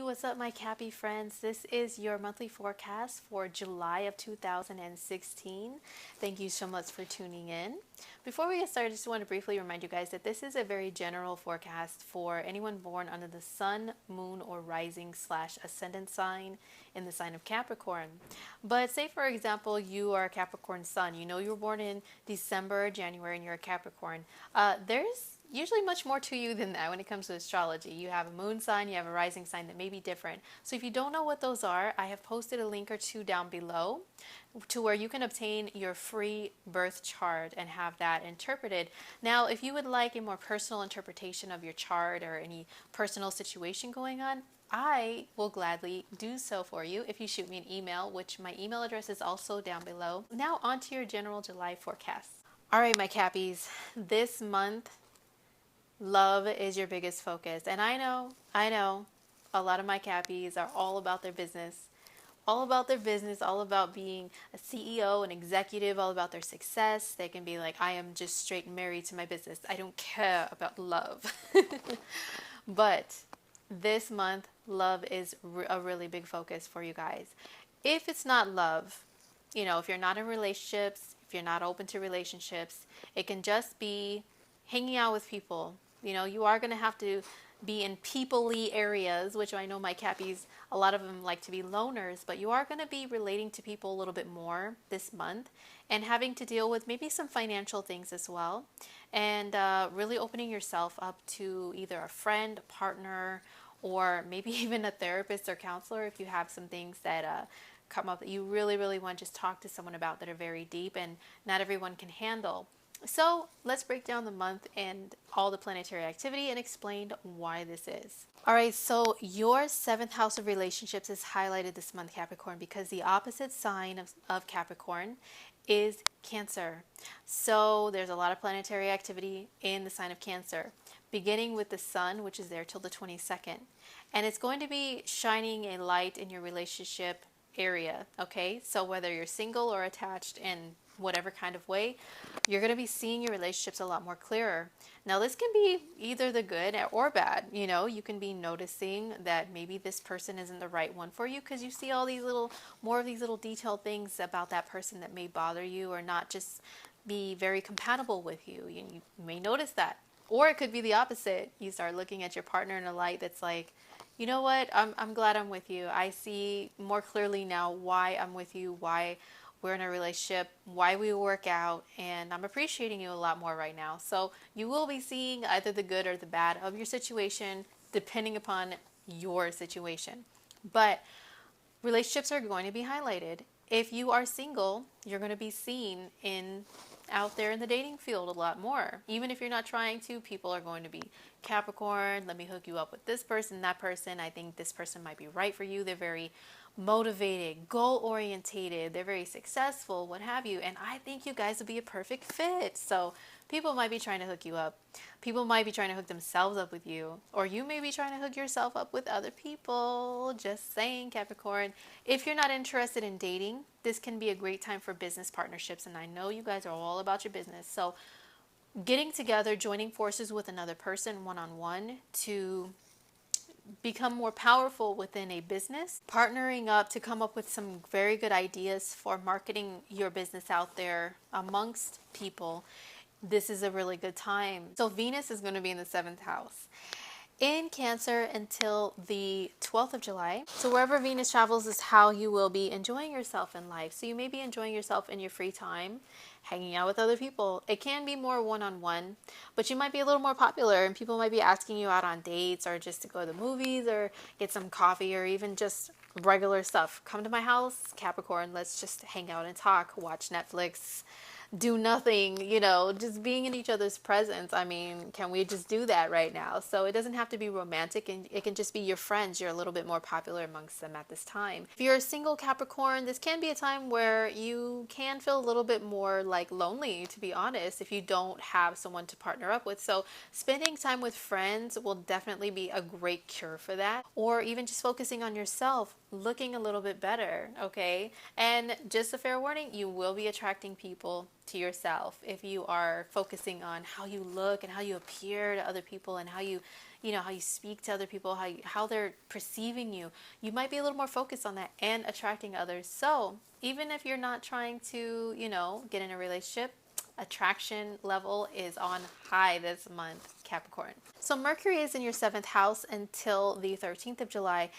what's up, my Cappy friends? This is your monthly forecast for July of 2016. Thank you so much for tuning in. Before we get started, I just want to briefly remind you guys that this is a very general forecast for anyone born under the sun, moon, or rising / ascendant sign in the sign of Capricorn. But say, for example, you are a Capricorn sun. You know you were born in December or January and you're a Capricorn. There's usually much more to you than that when it comes to astrology. You have a moon sign, you have a rising sign that may be different. So if you don't know what those are, I have posted a link or two down below to where you can obtain your free birth chart and have that interpreted. Now, if you would like a more personal interpretation of your chart or any personal situation going on, I will gladly do so for you if you shoot me an email, which my email address is also down below. Now on to your general July forecast. All right, my Cappies, this month, love is your biggest focus. And I know, a lot of my Cappies are all about their business, all about being a CEO, an executive, all about their success. They can be like, I am just straight married to my business. I don't care about love. But this month, love is a really big focus for you guys. If it's not love, if you're not in relationships, if you're not open to relationships, it can just be hanging out with people. You are going to have to be in people-y areas, which I know my Cappies, a lot of them like to be loners, but you are going to be relating to people a little bit more this month and having to deal with maybe some financial things as well. And really opening yourself up to either a friend, a partner, or maybe even a therapist or counselor if you have some things that come up that you really, really want to just talk to someone about that are very deep and not everyone can handle. So let's break down the month and all the planetary activity and explain why this is. All right, so your seventh house of relationships is highlighted this month, Capricorn, because the opposite sign of Capricorn is Cancer. So there's a lot of planetary activity in the sign of Cancer, beginning with the sun, which is there till the 22nd. And it's going to be shining a light in your relationship area, okay? So whether you're single or attached in whatever kind of way, you're going to be seeing your relationships a lot more clearer. Now, this can be either the good or bad. You can be noticing that maybe this person isn't the right one for you because you see all these more of these little detailed things about that person that may bother you or not just be very compatible with you. You may notice that. Or it could be the opposite. You start looking at your partner in a light that's like, you know what, I'm glad I'm with you. I see more clearly now why I'm with you, why we're in a relationship, why we work out, and I'm appreciating you a lot more right now. So you will be seeing either the good or the bad of your situation, depending upon your situation. But relationships are going to be highlighted. If you are single, you're going to be seen out there in the dating field a lot more. Even if you're not trying to, people are going to be Capricorn, let me hook you up with this person, that person. I think this person might be right for you. They're very motivated, goal-orientated, they're very successful, what have you, and I think you guys would be a perfect fit. So people might be trying to hook you up. People might be trying to hook themselves up with you, or you may be trying to hook yourself up with other people. Just saying, Capricorn. If you're not interested in dating, this can be a great time for business partnerships, and I know you guys are all about your business. So getting together, joining forces with another person one-on-one to become more powerful within a business, partnering up to come up with some very good ideas for marketing your business out there amongst people. This is a really good time. So Venus is going to be in the 7th house in Cancer until the 12th of July. So wherever Venus travels is how you will be enjoying yourself in life. So you may be enjoying yourself in your free time, hanging out with other people. It can be more one-on-one, but you might be a little more popular and people might be asking you out on dates or just to go to the movies or get some coffee or even just regular stuff. Come to my house, Capricorn, let's just hang out and talk, watch Netflix, do nothing, just being in each other's presence. I mean, can we just do that right now? So it doesn't have to be romantic, and it can just be your friends. You're a little bit more popular amongst them at this time. If you're a single Capricorn, this can be a time where you can feel a little bit more like lonely, to be honest, if you don't have someone to partner up with. So spending time with friends will definitely be a great cure for that. Or even just focusing on yourself, looking a little bit better, okay? And just a fair warning, you will be attracting people to yourself if you are focusing on how you look and how you appear to other people and how you you know, how you speak to other people, how they're perceiving you. You might be a little more focused on that and attracting others. So even if you're not trying to, you know, get in a relationship, attraction level is on high this month, Capricorn. So Mercury is in your 7th house until the 13th of July.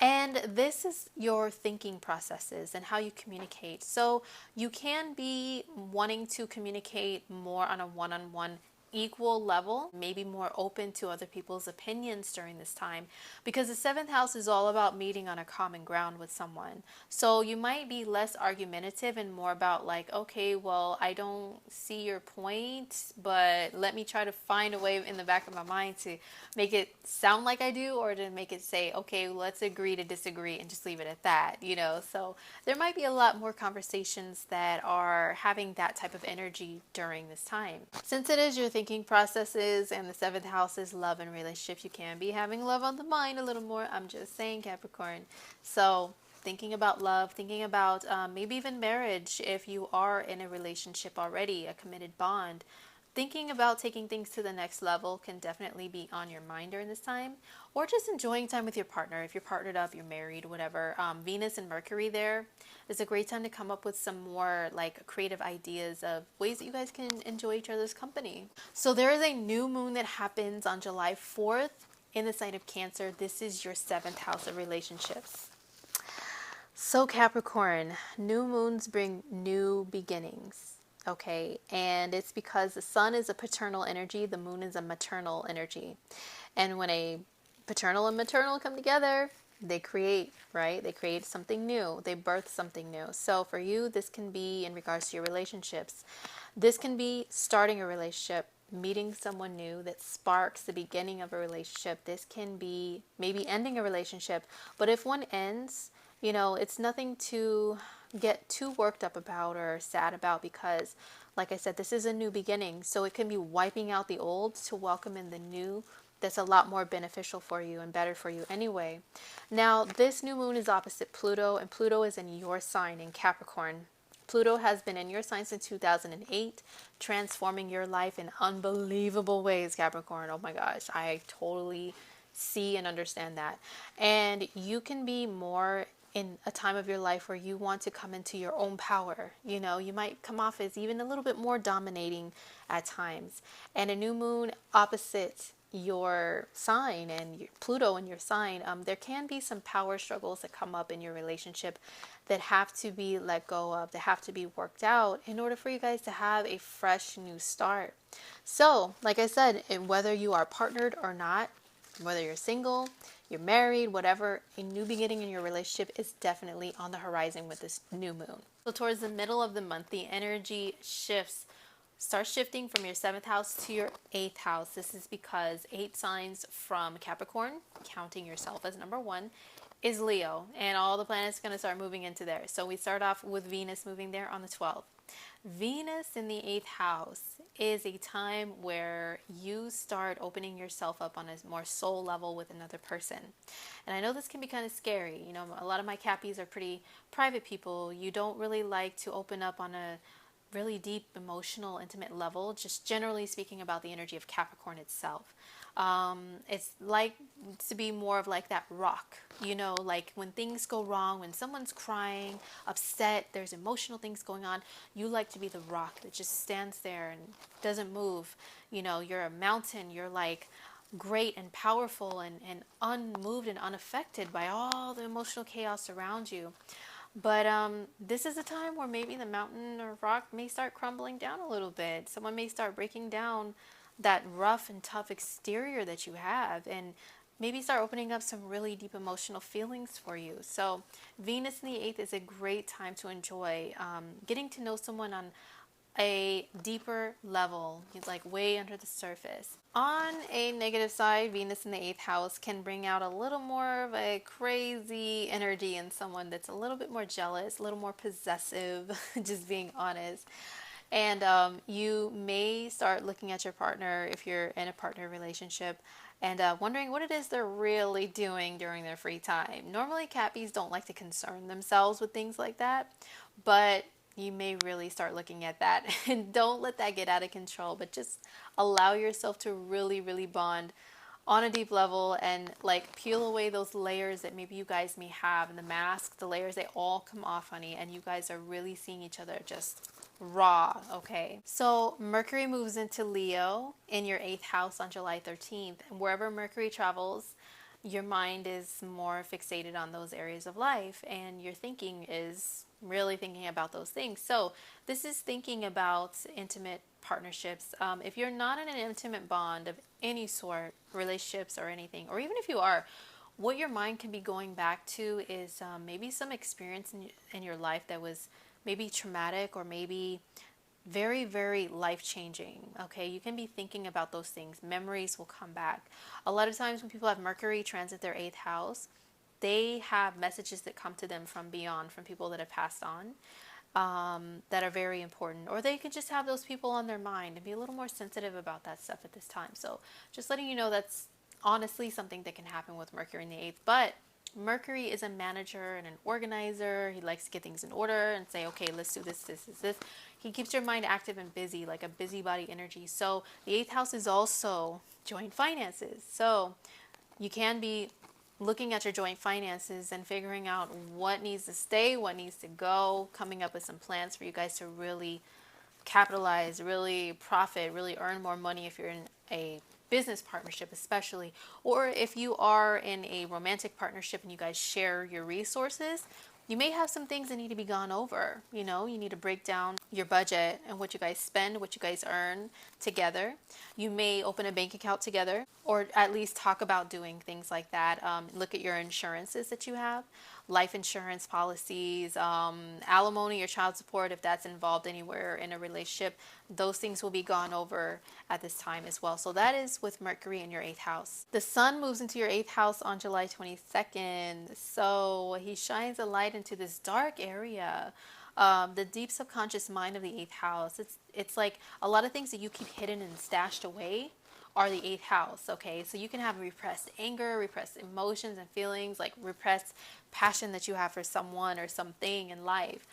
And this is your thinking processes and how you communicate. So you can be wanting to communicate more on a one-on-one equal level, maybe more open to other people's opinions during this time, because the 7th house is all about meeting on a common ground with someone. So you might be less argumentative and more about like, okay, well, I don't see your point, but let me try to find a way in the back of my mind to make it sound like I do, or to make it say, okay, let's agree to disagree and just leave it at that, you know. So there might be a lot more conversations that are having that type of energy during this time. Since it is your thinking processes and the 7th house is love and relationships, you can be having love on the mind a little more. I'm just saying, Capricorn. So thinking about love, thinking about maybe even marriage if you are in a relationship already, a committed bond. Thinking about taking things to the next level can definitely be on your mind during this time, or just enjoying time with your partner. If you're partnered up, you're married, whatever. Venus and Mercury there is a great time to come up with some more like creative ideas of ways that you guys can enjoy each other's company. So there is a new moon that happens on July 4th in the sign of Cancer. This is your 7th house of relationships. So Capricorn, new moons bring new beginnings. Okay, and it's because the sun is a paternal energy, the moon is a maternal energy. And when a paternal and maternal come together, they create, right? They create something new. They birth something new. So for you, this can be in regards to your relationships. This can be starting a relationship, meeting someone new that sparks the beginning of a relationship. This can be maybe ending a relationship. But if one ends, you know, it's nothing to get too worked up about or sad about, because like I said, this is a new beginning. So it can be wiping out the old to welcome in the new that's a lot more beneficial for you and better for you anyway. Now, this new moon is opposite Pluto, and Pluto is in your sign in Capricorn. Pluto has been in your sign since 2008, transforming your life in unbelievable ways, Capricorn. Oh my gosh, I totally see and understand that. And you can be more in a time of your life where you want to come into your own power. You know, you might come off as even a little bit more dominating at times. And a new moon opposite your sign and your Pluto in your sign, there can be some power struggles that come up in your relationship that have to be let go of, that have to be worked out in order for you guys to have a fresh new start. So, like I said, whether you are partnered or not, whether you're single, you're married, whatever, a new beginning in your relationship is definitely on the horizon with this new moon. So towards the middle of the month, the energy starts shifting from your 7th house to your 8th house. This is because 8 signs from Capricorn, counting yourself as number 1, is Leo, and all the planets are going to start moving into there. So we start off with Venus moving there on the 12th. Venus in the 8th house is a time where you start opening yourself up on a more soul level with another person. And I know this can be kind of scary. You know, a lot of my Cappies are pretty private people. You don't really like to open up on a really deep, emotional, intimate level, just generally speaking about the energy of Capricorn itself. It's like to be more of like that rock, you know, like when things go wrong, when someone's crying, upset, there's emotional things going on, you like to be the rock that just stands there and doesn't move. You know, you're a mountain, you're like great and powerful and unmoved and unaffected by all the emotional chaos around you. But this is a time where maybe the mountain or rock may start crumbling down a little bit. Someone may start breaking down that rough and tough exterior that you have, and maybe start opening up some really deep emotional feelings for you. So Venus in the 8th is a great time to enjoy getting to know someone on a deeper level, like way under the surface. On a negative side, Venus in the 8th house can bring out a little more of a crazy energy in someone that's a little bit more jealous, a little more possessive, just being honest. And you may start looking at your partner, if you're in a partner relationship, and wondering what it is they're really doing during their free time. Normally, Cappies don't like to concern themselves with things like that, but you may really start looking at that. And don't let that get out of control, but just allow yourself to really, really bond on a deep level and like peel away those layers that maybe you guys may have, and the mask, the layers, they all come off, honey, and you guys are really seeing each other just raw. Okay, so Mercury moves into Leo in your 8th house on July 13th, and wherever Mercury travels, your mind is more fixated on those areas of life, and your thinking is really thinking about those things. So this is thinking about intimate partnerships. If you're not in an intimate bond of any sort, relationships or anything, or even if you are, what your mind can be going back to is maybe some experience in your life that was maybe traumatic or maybe very, very life-changing. Okay, you can be thinking about those things. Memories will come back. A lot of times when people have Mercury transit their 8th house, they have messages that come to them from beyond, from people that have passed on, that are very important. Or they could just have those people on their mind and be a little more sensitive about that stuff at this time. So just letting you know that's honestly something that can happen with Mercury in the 8th. But Mercury is a manager and an organizer. He likes to get things in order and say, okay, let's do this, this, this, this. He keeps your mind active and busy, like a busybody energy. So the 8th house is also joint finances. So you can be looking at your joint finances and figuring out what needs to stay, what needs to go, coming up with some plans for you guys to really capitalize, really profit, really earn more money if you're in a business partnership especially, or if you are in a romantic partnership and you guys share your resources. You may have some things that need to be gone over. You know, you need to break down your budget and what you guys spend, what you guys earn together. You may open a bank account together, or at least talk about doing things like that. Look at your insurances that you have, life insurance policies, alimony or child support if that's involved anywhere in a relationship. Those things will be gone over at this time as well. So that is with Mercury in your 8th house. The sun moves into your 8th house on July 22nd. So he shines a light into this dark area, the deep subconscious mind of the 8th house. It's like a lot of things that you keep hidden and stashed away are the 8th house. Okay, so you can have repressed anger, repressed emotions and feelings, like repressed passion that you have for someone or something in life.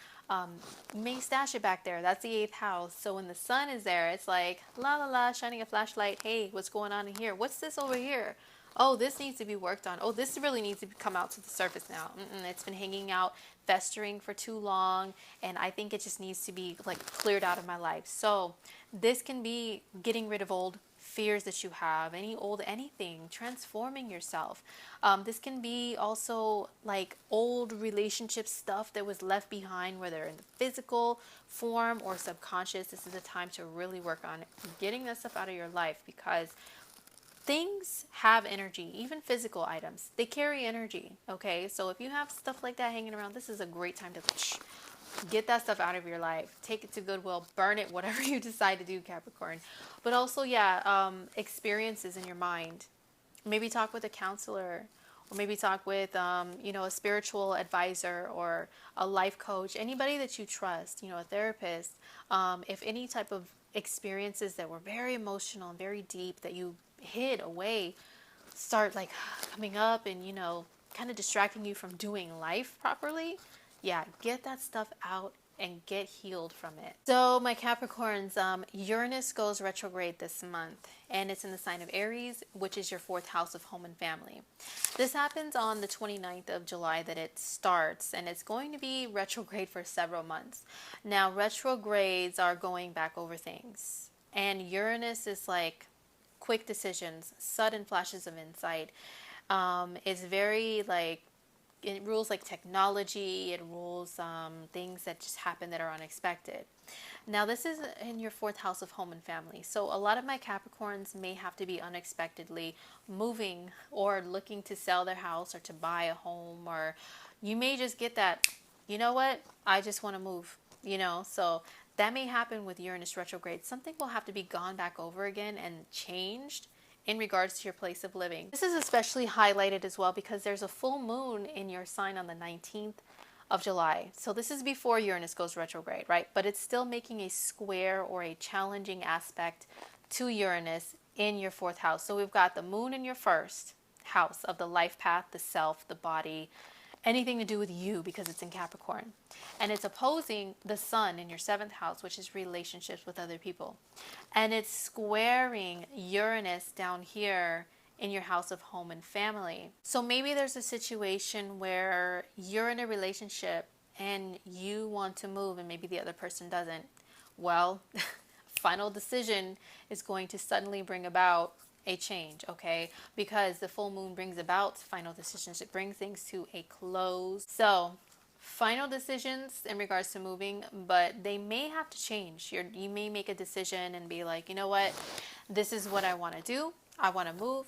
You may stash it back there. That's the 8th house. So when the sun is there, it's like la la la, shining a flashlight. Hey, what's going on in here? What's this over here? Oh, this needs to be worked on. Oh, this really needs to come out to the surface now. It's been hanging out, festering for too long, and I think it just needs to be like cleared out of my life. So this can be getting rid of old fears that you have, any old anything, transforming yourself. This can be also like old relationship stuff that was left behind, whether in the physical form or subconscious. This is a time to really work on getting that stuff out of your life, because things have energy. Even physical items, they carry energy. Okay, so if you have stuff like that hanging around, this is a great time to get that stuff out of your life. Take it to Goodwill, burn it, whatever you decide to do, Capricorn. But also, yeah, experiences in your mind. Maybe talk with a counselor, or maybe talk with, a spiritual advisor or a life coach, anybody that you trust, a therapist. If any type of experiences that were very emotional and very deep that you hid away start like coming up and, kind of distracting you from doing life properly, yeah, get that stuff out and get healed from it. So my Capricorns, Uranus goes retrograde this month, and it's in the sign of Aries, which is your 4th house of home and family. This happens on the 29th of July that it starts, and it's going to be retrograde for several months. Now, retrogrades are going back over things, and Uranus is like quick decisions, sudden flashes of insight. It's very like, it rules like technology, it rules things that just happen that are unexpected. Now this is in your 4th house of home and family. So a lot of my Capricorns may have to be unexpectedly moving or looking to sell their house or to buy a home, or you may just get that, you know what, I just want to move, so that may happen with Uranus retrograde. Something will have to be gone back over again and changed in regards to your place of living. This is especially highlighted as well because there's a full moon in your sign on the 19th of July. So this is before Uranus goes retrograde, right? But it's still making a square or a challenging aspect to Uranus in your 4th house. So we've got the moon in your 1st house of the life path, the self, the body, anything to do with you, because it's in Capricorn. And it's opposing the sun in your 7th house, which is relationships with other people. And it's squaring Uranus down here in your house of home and family. So maybe there's a situation where you're in a relationship and you want to move and maybe the other person doesn't. Well, final decision is going to suddenly bring about a change, okay? Because the full moon brings about final decisions. It brings things to a close. So, final decisions in regards to moving, but they may have to change. You may make a decision and be like, you know what? This is what I want to do. I want to move.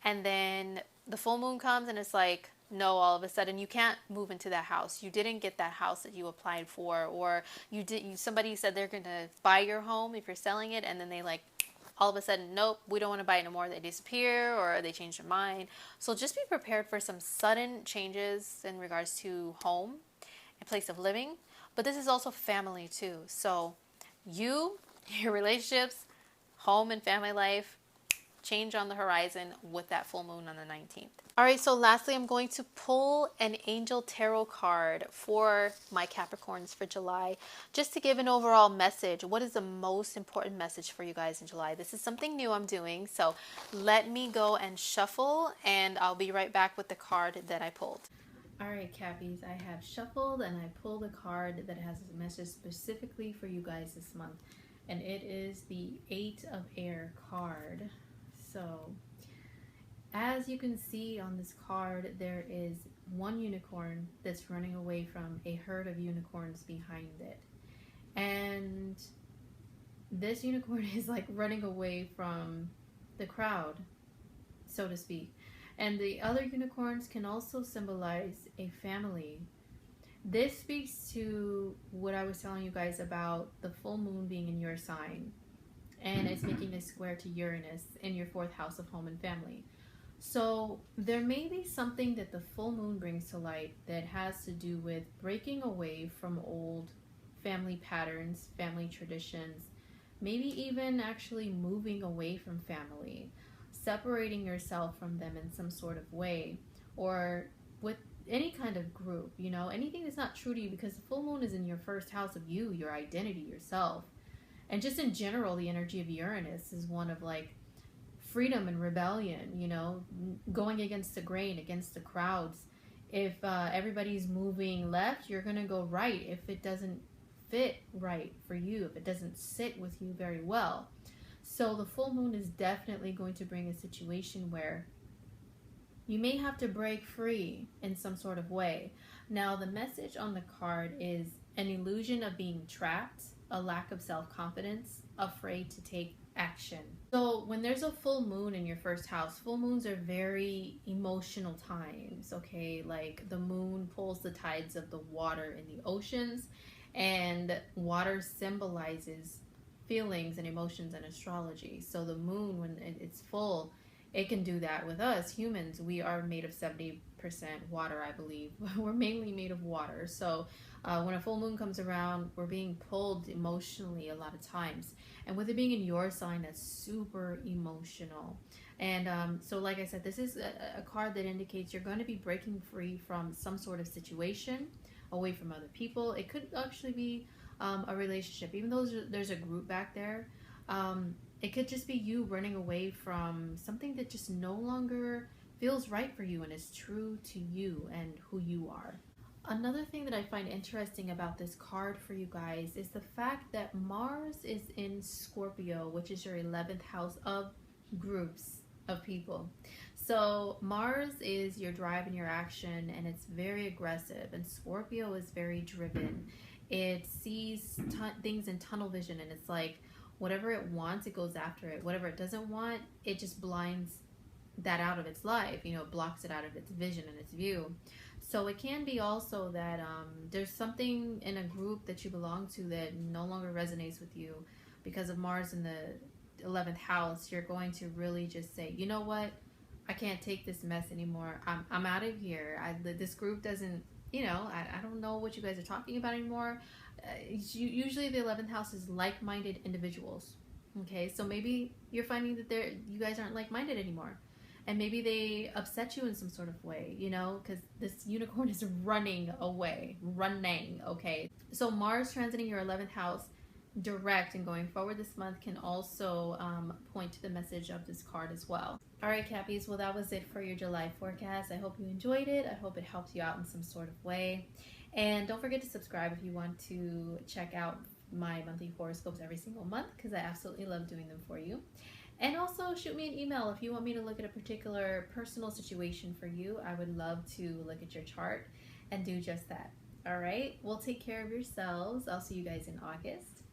And then the full moon comes and it's like, no, all of a sudden you can't move into that house. You didn't get that house that you applied for, or somebody said they're going to buy your home if you're selling it, and then they like all of a sudden, nope, we don't want to buy it no more. They disappear or they change their mind. So just be prepared for some sudden changes in regards to home and place of living. But this is also family too. So your relationships, home and family life, change on the horizon with that full moon on the 19th. All right, so lastly, I'm going to pull an angel tarot card for my Capricorns for July, just to give an overall message. What is the most important message for you guys in July? This is something new I'm doing, so let me go and shuffle, and I'll be right back with the card that I pulled. All right, Cappies, I have shuffled and I pulled a card that has a message specifically for you guys this month, and it is the 8 of Air card. So, as you can see on this card, there is one unicorn that's running away from a herd of unicorns behind it. And this unicorn is like running away from the crowd, so to speak. And the other unicorns can also symbolize a family. This speaks to what I was telling you guys about the full moon being in your sign. And it's making a square to Uranus in your 4th house of home and family. So there may be something that the full moon brings to light that has to do with breaking away from old family patterns, family traditions, maybe even actually moving away from family, separating yourself from them in some sort of way, or with any kind of group, you know, anything that's not true to you, because the full moon is in your 1st house of you, your identity, yourself. And just in general, the energy of Uranus is one of like freedom and rebellion, you know, going against the grain, against the crowds. If everybody's moving left, you're going to go right if it doesn't fit right for you, if it doesn't sit with you very well. So the full moon is definitely going to bring a situation where you may have to break free in some sort of way. Now, the message on the card is an illusion of being trapped, a lack of self-confidence, afraid to take action. So when there's a full moon in your 1st house, full moons are very emotional times, okay? Like the moon pulls the tides of the water in the oceans, and water symbolizes feelings and emotions in astrology. So the moon, when it's full, it can do that with us humans. We are made of 70% water, I believe. We're mainly made of water. So when a full moon comes around, we're being pulled emotionally a lot of times. And with it being in your sign, that's super emotional. And so like I said, this is a card that indicates you're going to be breaking free from some sort of situation, away from other people. It could actually be a relationship. Even though there's a group back there, it could just be you running away from something that just no longer feels right for you and is true to you and who you are. Another thing that I find interesting about this card for you guys is the fact that Mars is in Scorpio, which is your 11th house of groups of people. So Mars is your drive and your action, and it's very aggressive, and Scorpio is very driven. It sees things in tunnel vision, and it's like whatever it wants, it goes after it. Whatever it doesn't want, it just blinds that out of its life, you know, blocks it out of its vision and its view. So it can be also that there's something in a group that you belong to that no longer resonates with you because of Mars in the 11th house. You're going to really just say, you know what, I can't take this mess anymore. I'm out of here. This group doesn't, you know, I don't know what you guys are talking about anymore. Usually the 11th house is like-minded individuals. Okay, so maybe you're finding that you guys aren't like-minded anymore. And maybe they upset you in some sort of way, you know, because this unicorn is running away, okay? So Mars transiting your 11th house direct and going forward this month can also point to the message of this card as well. All right, Cappies. Well, that was it for your July forecast. I hope you enjoyed it. I hope it helped you out in some sort of way. And don't forget to subscribe if you want to check out my monthly horoscopes every single month, because I absolutely love doing them for you. And also shoot me an email if you want me to look at a particular personal situation for you. I would love to look at your chart and do just that. All right. Well, take care of yourselves. I'll see you guys in August.